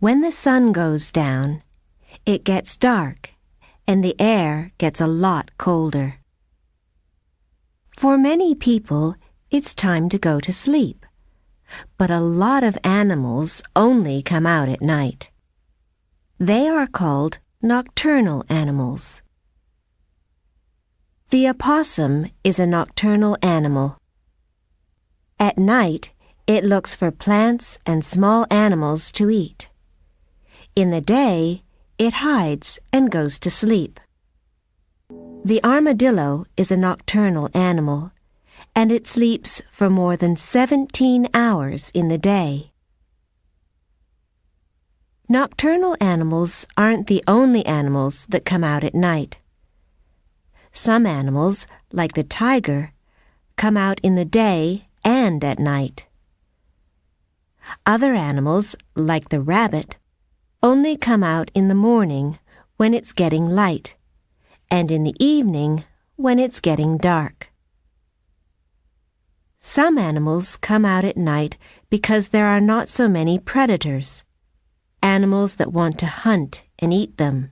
When the sun goes down, it gets dark and the air gets a lot colder. For many people, it's time to go to sleep, but a lot of animals only come out at night. They are called nocturnal animals. The opossum is a nocturnal animal. At night, it looks for plants and small animals to eat. In the day, it hides and goes to sleep. The armadillo is a nocturnal animal, and it sleeps for more than 17 hours in the day. Nocturnal animals aren't the only animals that come out at night. Some animals, like the tiger, come out in the day and at night. Other animals, like the rabbit, only come out in the morning when it's getting light, and in the evening when it's getting dark. Some animals come out at night because there are not so many predators, animals that want to hunt and eat them.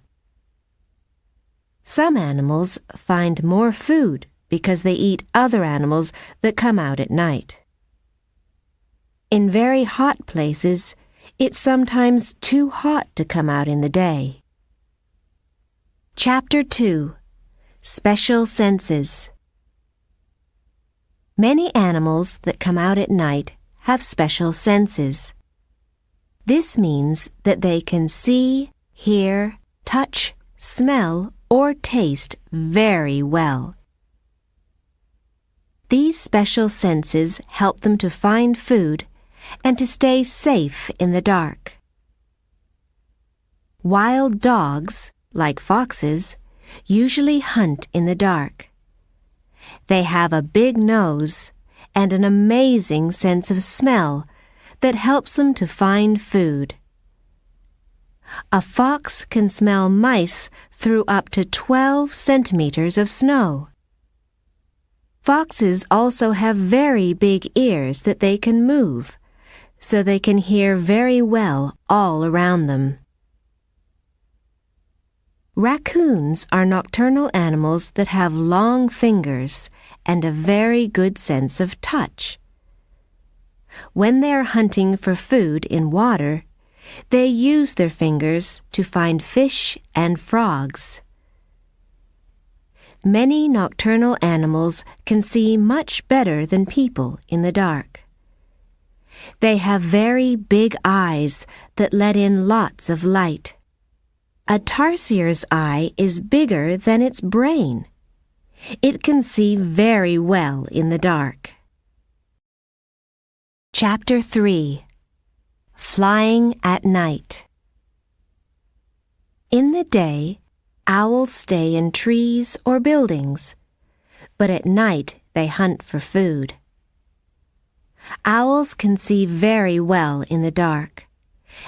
Some animals find more food because they eat other animals that come out at night. In very hot places, it's sometimes too hot to come out in the day. Chapter 2. Special Senses. Many animals that come out at night have special senses. This means that they can see, hear, touch, smell, or taste very well. These special senses help them to find food and to stay safe in the dark. Wild dogs, like foxes, usually hunt in the dark. They have a big nose and an amazing sense of smell that helps them to find food. A fox can smell mice through up to 12 centimeters of snow. Foxes also have very big ears that they can move, so they can hear very well all around them. Raccoons are nocturnal animals that have long fingers and a very good sense of touch. When they are hunting for food in water, they use their fingers to find fish and frogs. Many nocturnal animals can see much better than people in the dark. They have very big eyes that let in lots of light. A tarsier's eye is bigger than its brain. It can see very well in the dark. Chapter 3. Flying at Night. In the day, owls stay in trees or buildings, but at night they hunt for food. Owls can see very well in the dark,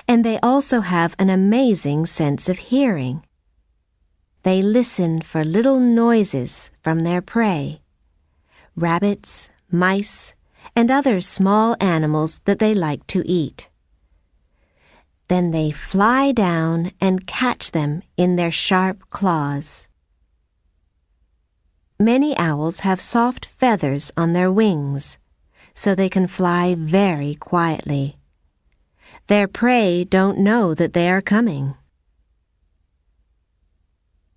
and they also have an amazing sense of hearing. They listen for little noises from their prey, rabbits, mice, and other small animals that they like to eat. Then they fly down and catch them in their sharp claws. Many owls have soft feathers on their wings, so they can fly very quietly. Their prey don't know that they are coming.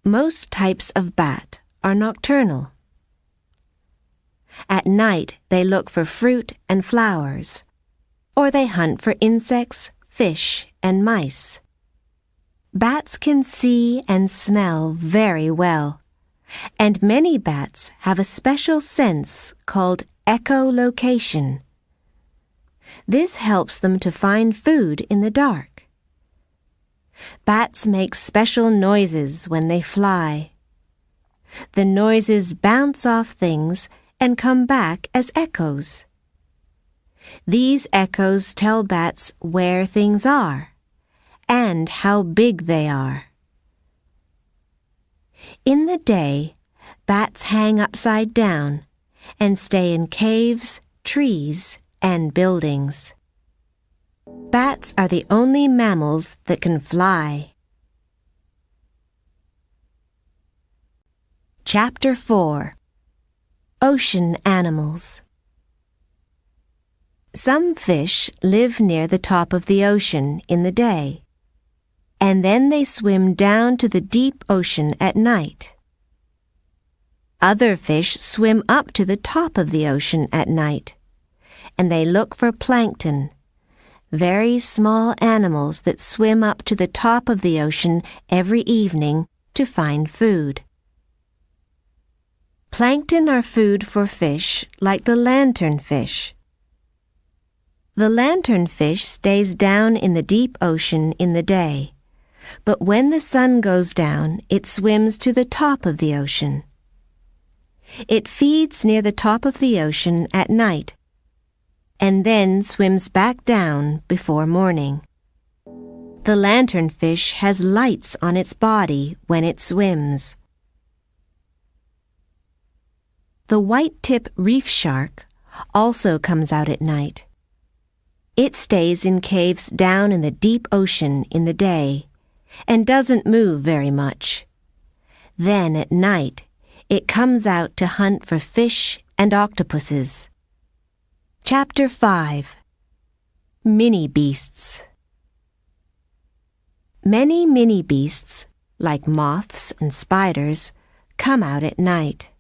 Most types of bat are nocturnal. At night, they look for fruit and flowers, or they hunt for insects, fish, and mice. Bats can see and smell very well, and many bats have a special sense called echolocation. This helps them to find food in the dark. Bats make special noises when they fly. The noises bounce off things and come back as echoes. These echoes tell bats where things are and how big they are. In the day, bats hang upside down and stay in caves, trees, and buildings. Bats are the only mammals that can fly. Chapter 4. Ocean Animals. Some fish live near the top of the ocean in the day, and then they swim down to the deep ocean at night. Other fish swim up to the top of the ocean at night, and they look for plankton, very small animals that swim up to the top of the ocean every evening to find food. Plankton are food for fish like the lanternfish. The lanternfish stays down in the deep ocean in the day, but when the sun goes down, it swims to the top of the ocean. It feeds near the top of the ocean at night, and then swims back down before morning. The lanternfish has lights on its body when it swims. The white-tip reef shark also comes out at night. It stays in caves down in the deep ocean in the day and doesn't move very much. Then at night, it comes out to hunt for fish and octopuses. Chapter 5. Mini Beasts. Many mini beasts, like moths and spiders, come out at night.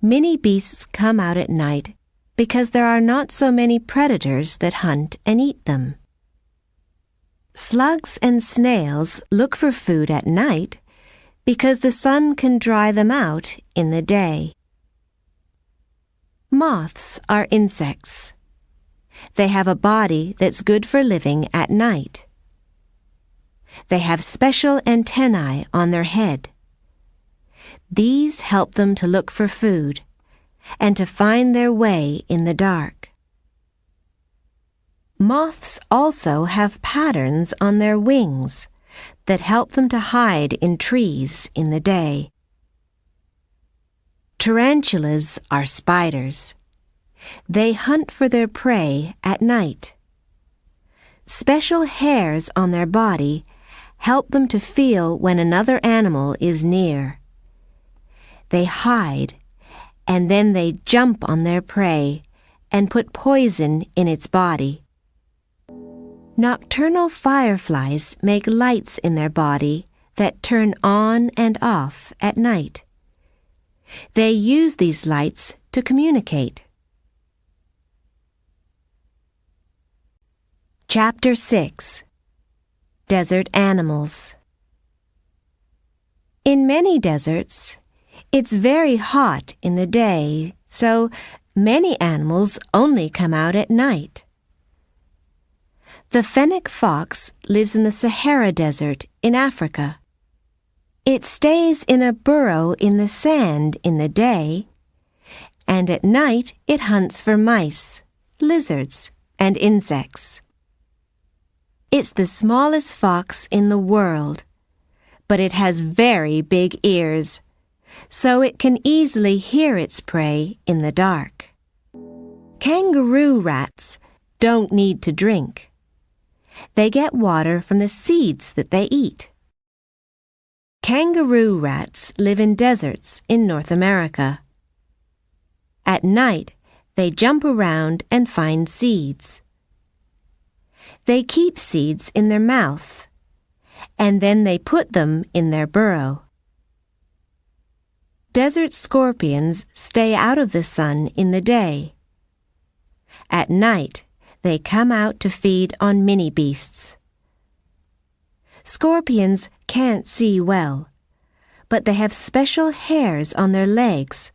Mini beasts come out at night because there are not so many predators that hunt and eat them. Slugs and snails look for food at night because the sun can dry them out in the day. Moths are insects. They have a body that's good for living at night. They have special antennae on their head. These help them to look for food and to find their way in the dark. Moths also have patterns on their wings that help them to hide in trees in the day. Tarantulas are spiders. They hunt for their prey at night. Special hairs on their body help them to feel when another animal is near. They hide, and then they jump on their prey and put poison in its body. Nocturnal fireflies make lights in their body that turn on and off at night. They use these lights to communicate. Chapter 6. Desert Animals. In many deserts, it's very hot in the day, so many animals only come out at night. The fennec fox lives in the Sahara Desert in Africa. It stays in a burrow in the sand in the day, and at night it hunts for mice, lizards, and insects. It's the smallest fox in the world, but it has very big ears, so it can easily hear its prey in the dark. Kangaroo rats don't need to drink. They get water from the seeds that they eat. Kangaroo rats live in deserts in North America. At night, they jump around and find seeds. They keep seeds in their mouth, and then they put them in their burrow. Desert scorpions stay out of the sun in the day. At night, they come out to feed on mini beasts. Scorpions can't see well, but they have special hairs on their legs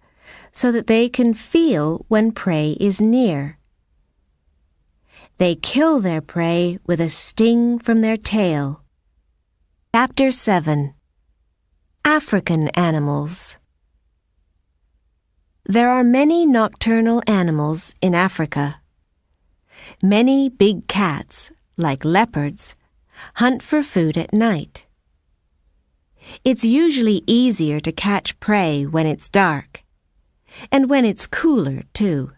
so that they can feel when prey is near. They kill their prey with a sting from their tail. Chapter 7. African Animals. There are many nocturnal animals in Africa. Many big cats, like leopards, hunt for food at night. It's usually easier to catch prey when it's dark, and when it's cooler, too.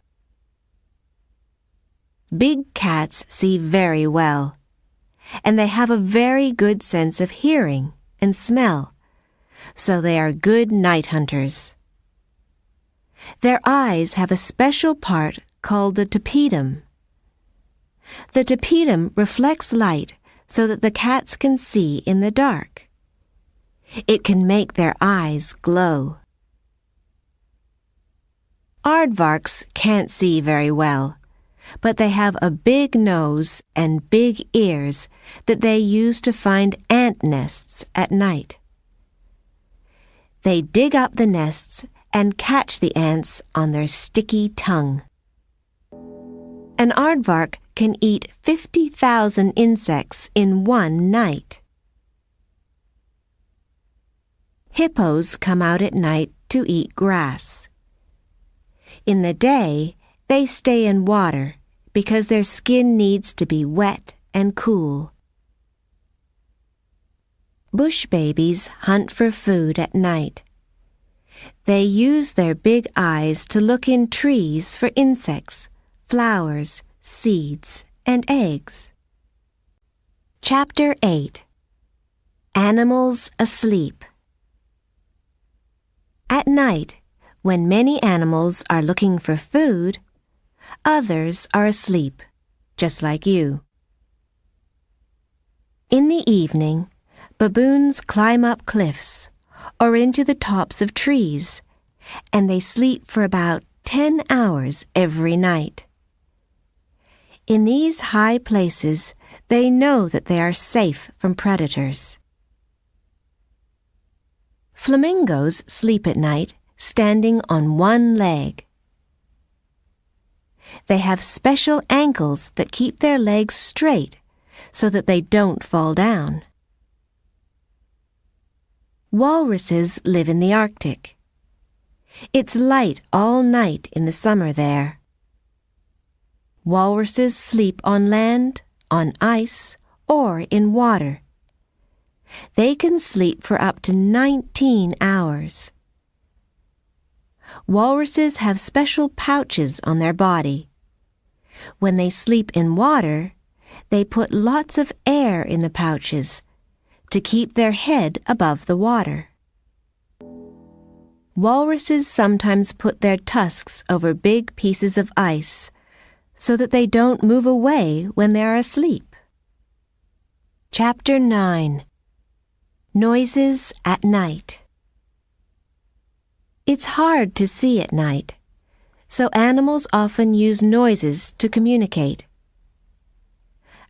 big cats see very well, and they have a very good sense of hearing and smell, so they are good night hunters. Their eyes have a special part called the tapetum. The tapetum reflects light so that the cats can see in the dark. It can make their eyes glow. Aardvarks can't see very well, but they have a big nose and big ears that they use to find ant nests at night. They dig up the nests and catch the ants on their sticky tongue. An aardvark can eat 50,000 insects in one night. Hippos come out at night to eat grass. In the day, they stay in water because their skin needs to be wet and cool. Bush babies hunt for food at night. They use their big eyes to look in trees for insects, flowers, seeds, and eggs. Chapter 8. Animals Asleep. At night, when many animals are looking for food, others are asleep, just like you. In the evening, baboons climb up cliffs or into the tops of trees, and they sleep for about 10 hours every night. In these high places, they know that they are safe from predators. Flamingos sleep at night standing on one leg. They have special ankles that keep their legs straight so that they don't fall down. Walruses live in the Arctic. It's light all night in the summer there. Walruses sleep on land, on ice, or in water. They can sleep for up to 19 hours. Walruses have special pouches on their body. When they sleep in water, they put lots of air in the pouches to keep their head above the water. Walruses sometimes put their tusks over big pieces of ice so that they don't move away when they are asleep. Chapter 9. Noises at Night. It's hard to see at night, so animals often use noises to communicate.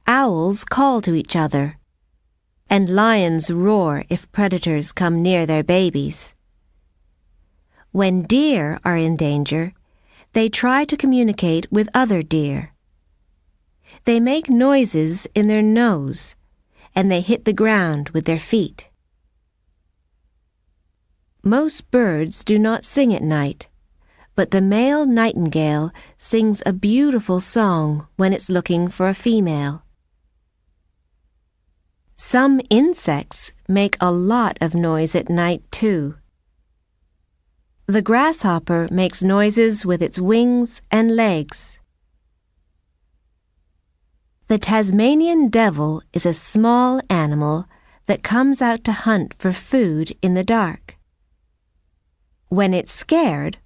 Owls call to each other, and lions roar if predators come near their babies. When deer are in danger, they try to communicate with other deer. They make noises in their nose, and they hit the ground with their feet. Most birds do not sing at night, but the male nightingale sings a beautiful song when it's looking for a female. Some insects make a lot of noise at night, too. The grasshopper makes noises with its wings and legs. The Tasmanian devil is a small animal that comes out to hunt for food in the dark. When it's scared,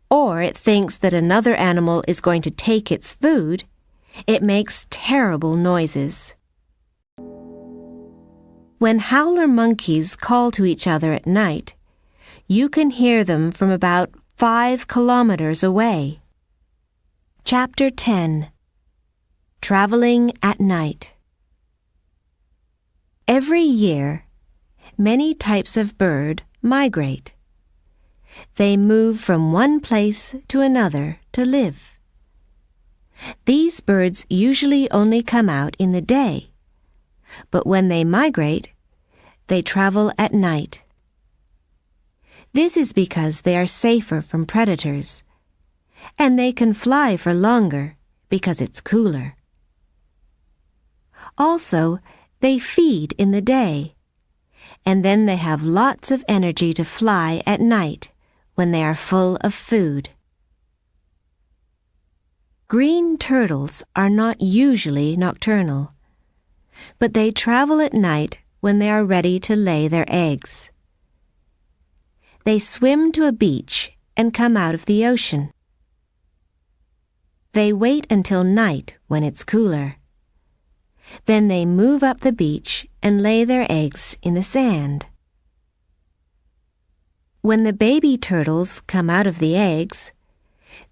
or it thinks that another animal is going to take its food, it makes terrible noises. When howler monkeys call to each other at night, you can hear them from about 5 kilometers away. Chapter 10. Traveling at Night. Every year, many types of bird migrate. They move from one place to another to live. These birds usually only come out in the day, but when they migrate, they travel at night. This is because they are safer from predators, and they can fly for longer because it's cooler. Also, they feed in the day, and then they have lots of energy to fly at night when they are full of food. Green turtles are not usually nocturnal, but they travel at night when they are ready to lay their eggs. They swim to a beach and come out of the ocean. They wait until night when it's cooler. Then they move up the beach and lay their eggs in the sand. When the baby turtles come out of the eggs,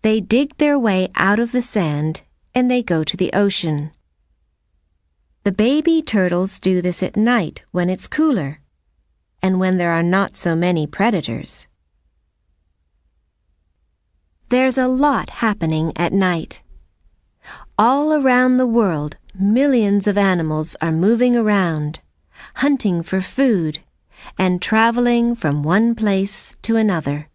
they dig their way out of the sand and they go to the ocean. The baby turtles do this at night when it's cooler and when there are not so many predators. There's a lot happening at night. All around the world, millions of animals are moving around, hunting for food, and traveling from one place to another.